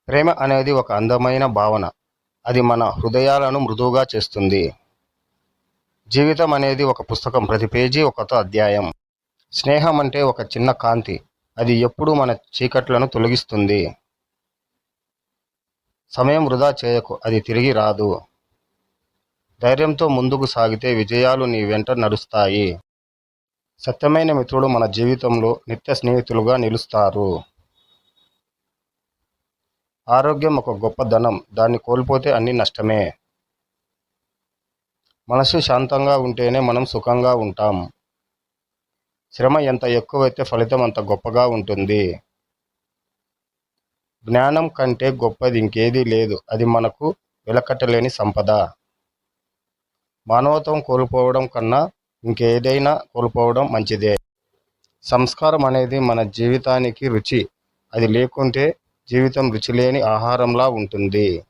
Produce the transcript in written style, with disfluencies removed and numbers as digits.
ప్రేమ అనేది ఒక అందమైన భావన. అది మన హృదయాలను మృదువుగా చేస్తుంది. జీవితం అనేది ఒక పుస్తకం. ప్రతి పేజీ ఒక కొత్త అధ్యాయం. స్నేహం అంటే ఒక చిన్న కాంతి. అది ఎప్పుడూ మన చీకట్లను తొలగిస్తుంది. సమయం వృధా చేయకు, అది తిరిగి రాదు. ధైర్యంతో ముందుకు సాగితే విజయాలు నీ వెంట నడుస్తాయి. సత్యమైన మిత్రుడు మన జీవితంలో నిత్య స్నేహితులుగా నిలుస్తారు. ఆరోగ్యం ఒక గొప్ప ధనం. దాన్ని కోల్పోతే అన్నీ నష్టమే. మనసు శాంతంగా ఉంటేనే మనం సుఖంగా ఉంటాం. శ్రమ ఎంత ఎక్కువైతే ఫలితం అంత గొప్పగా ఉంటుంది. జ్ఞానం కంటే గొప్పది ఇంకేదీ లేదు. అది మనకు వెలకట్టలేని సంపద. మానవత్వం కోల్పోవడం కన్నా ఇంకేదైనా కోల్పోవడం మంచిదే. సంస్కారం అనేది మన జీవితానికి రుచి. అది లేకుంటే జీవితం రుచిలేని ఆహారంలా ఉంటుంది.